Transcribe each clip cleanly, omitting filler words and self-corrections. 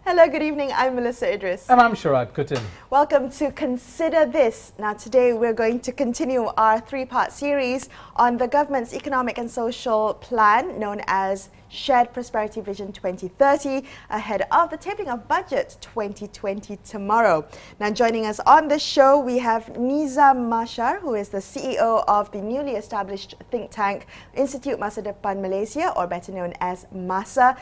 Hello, good evening. I'm Melisa Idris. And I'm Sharaad, Kuttan. Welcome to Consider This. Now, today we're going to continue our three-part series on the government's economic and social plan known as Shared Prosperity Vision 2030 ahead of the tabling of Budget 2020 tomorrow. Now, joining us on the show, we have Nizam Mahshar, who is the CEO of the newly established think tank Institut Masa Depan Malaysia, or better known as MASA.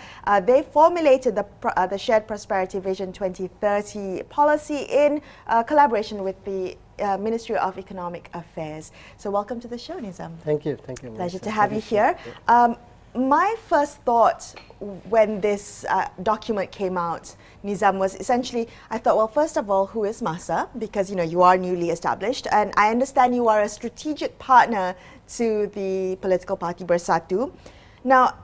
They formulated the Shared Prosperity Vision 2030 policy in collaboration with the Ministry of Economic Affairs. So welcome to the show, Nizam. Thank you. Pleasure to have you here. My first thought when this document came out, Nizam, was essentially, I thought, well, first of all, who is MASA? Because, you are newly established, and I understand you are a strategic partner to the political party Bersatu. Now,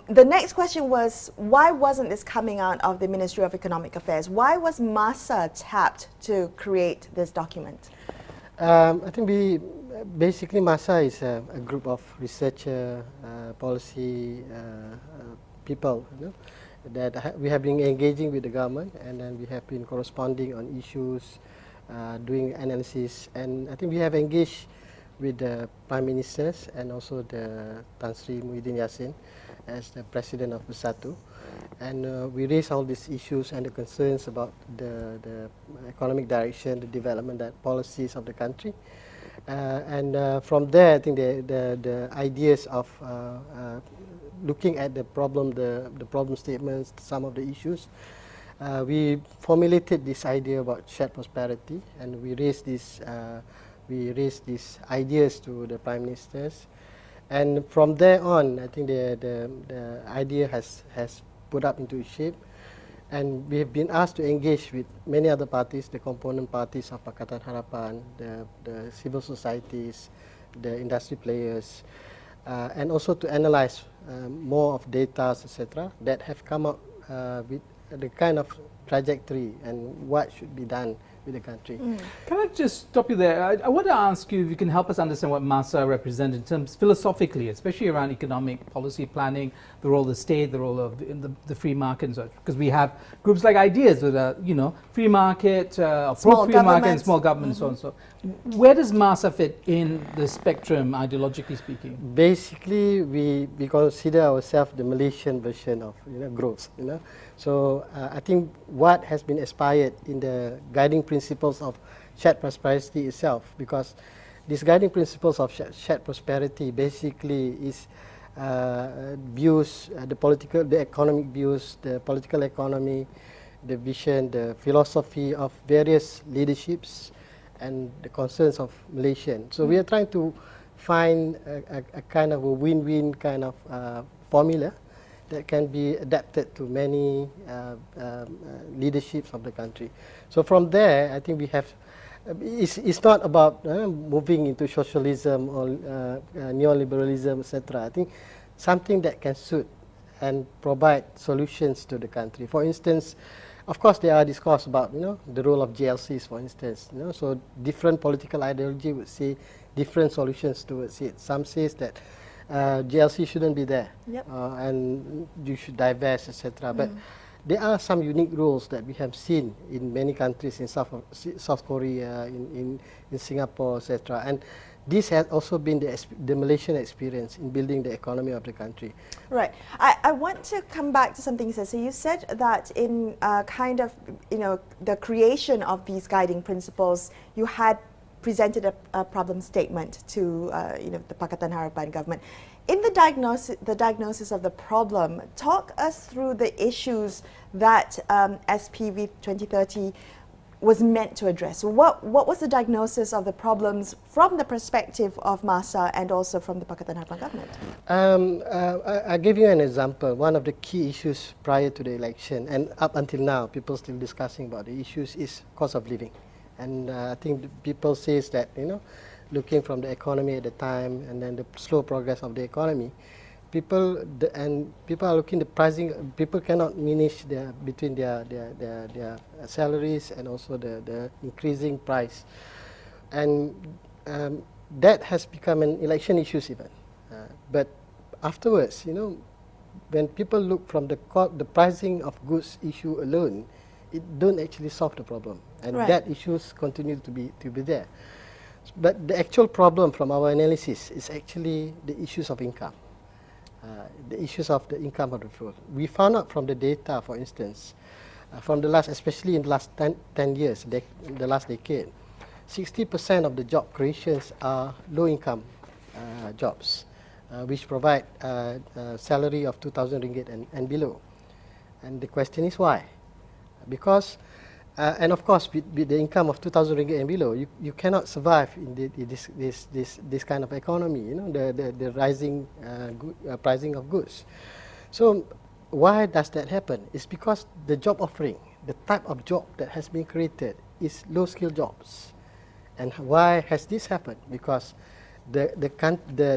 the next question was, why wasn't this coming out of the Ministry of Economic Affairs? Why was MASA tapped to create this document? I think basically MASA is a group of researcher, policy people that we have been engaging with the government, and then we have been corresponding on issues, doing analysis, and I think we have engaged with the Prime Ministers and also the Tan Sri Muhyiddin Yassin as the President of Bersatu, and we raised all these issues and the concerns about the economic direction, the development policies of the country, and from there, I think the ideas of looking at the problem statements, some of the issues, we formulated this idea about shared prosperity, and we raised these ideas to the Prime Ministers. And from there on, I think the idea has put up into shape, and we have been asked to engage with many other parties, the component parties of Pakatan Harapan, the civil societies, the industry players, and also to analyze more of data, etc., that have come up with the kind of trajectory and what should be done with the country. Can I just stop you there? I want to ask you if you can help us understand what MASA represents in terms philosophically, especially around economic policy planning, the role of the state, the role of the free market, and such. Because we have groups like Ideas with free market, pro-free market, and small government, so on. So, where does MASA fit in the spectrum, ideologically speaking? Basically, we consider ourselves the Malaysian version of growth. So I think what has been aspired in the guiding principles of shared prosperity itself, because these guiding principles of shared prosperity basically is views, the economic views, the political economy, the vision, the philosophy of various leaderships, and the concerns of Malaysians. So we are trying to find a kind of a win-win kind of formula that can be adapted to many leaderships of the country. So from there, I think we have, it's not about moving into socialism or neoliberalism, etc. I think something that can suit and provide solutions to the country. For instance, of course, there are discourse about the role of GLCs, for instance. So different political ideology would say different solutions towards it. Some says that GLC shouldn't be there, and you should divest, etc. But there are some unique roles that we have seen in many countries, in South Korea, in Singapore, etc. And this has also been the Malaysian experience in building the economy of the country. Right. I want to come back to something you said. So you said that in the creation of these guiding principles, you had presented a problem statement to the Pakatan Harapan government. In the diagnosis of the problem, talk us through the issues that SPV2030 was meant to address. What was the diagnosis of the problems from the perspective of MASA and also from the Pakatan Harapan government? I'll give you an example. One of the key issues prior to the election, and up until now, people still discussing about the issues, is cost of living. And I think people says that, looking from the economy at the time and then the slow progress of the economy, people are looking the pricing. People cannot manage between their salaries and also the increasing price, and that has become an election issue even. But afterwards, when people look from the pricing of goods issue alone, it don't actually solve the problem, and that issues continue to be there. But the actual problem from our analysis is actually the issues of income, the issues of the income of the people. We found out from the data, for instance, from the last, especially in the last 10 years, the last decade, 60% of the job creations are low-income jobs, which provide salary of 2,000 ringgit and below. And the question is why? Because, and of course, with the income of 2,000 ringgit and below, you cannot survive in this kind of economy. You know, the rising pricing of goods. So, why does that happen? It's because the job offering, the type of job that has been created, is low-skill jobs. And why has this happened? Because the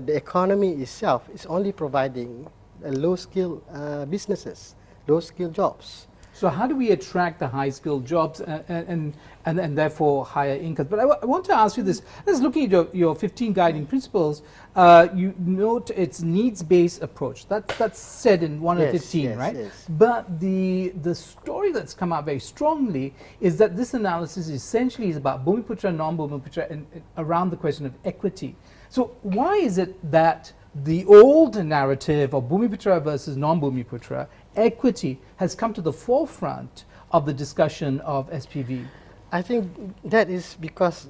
economy itself is only providing low-skill businesses, low-skill jobs. So how do we attract the high-skilled jobs and therefore higher incomes? But I want to ask you this. Let's looking at your 15 guiding principles. You note its needs-based approach. That's said in one of 15, right? Yes. But the story that's come out very strongly is that this analysis essentially is about Bumiputra, non-Bumiputra, and around the question of equity. So why is it that the old narrative of Bumiputra versus non-Bumiputra, equity, has come to the forefront of the discussion of SPV? I think that is because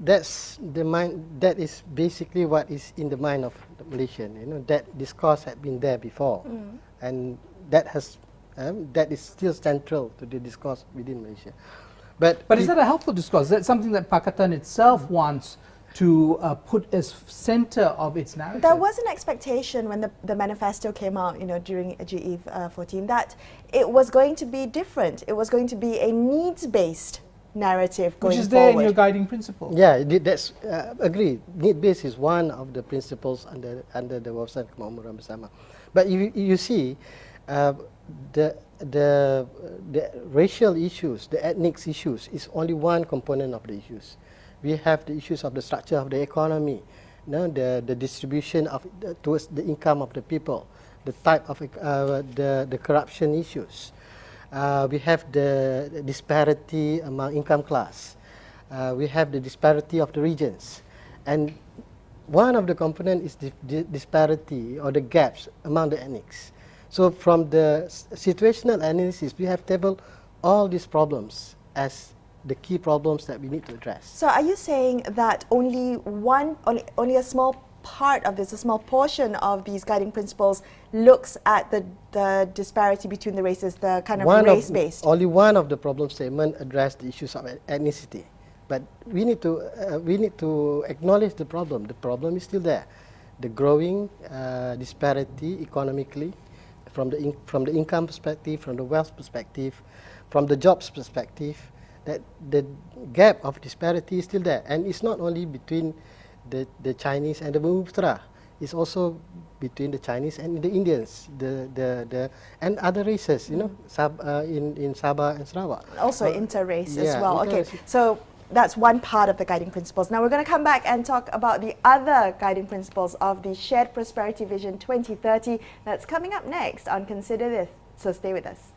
that's the mind. That is basically what is in the mind of the Malaysian. You know, that discourse had been there before, and that has that is still central to the discourse within Malaysia. But is that a helpful discourse? Is that something that Pakatan itself wants to put as center of its narrative? There was an expectation when the manifesto came out, you know, during GE14, that it was going to be different. It was going to be a needs-based narrative going forward. Which is there in your guiding principle. Yeah, that's agreed. Need-based is one of the principles under the website Kemakmuran Bersama. But you see, the racial issues, the ethnic issues, is only one component of the issues. We have the issues of the structure of the economy, you know, the distribution of towards the income of the people, the type of the corruption issues. We have the disparity among income class. We have the disparity of the regions, and one of the components is the disparity or the gaps among the ethnics. So from the situational analysis, we have tabled all these problems as the key problems that we need to address. So are you saying that only a small part of this, a small portion of these guiding principles looks at the disparity between the races, the kind of race-based? Only one of the problem statement address the issues of ethnicity. But we need to acknowledge the problem. The problem is still there. The growing disparity economically, from the income perspective, from the wealth perspective, from the jobs perspective, that the gap of disparity is still there. And it's not only between the Chinese and the Bumiputra. It's also between the Chinese and the Indians, and other races, you know, in Sabah and Sarawak. Also inter-race as well. Okay, so that's one part of the guiding principles. Now we're going to come back and talk about the other guiding principles of the Shared Prosperity Vision 2030. That's coming up next on Consider This. So stay with us.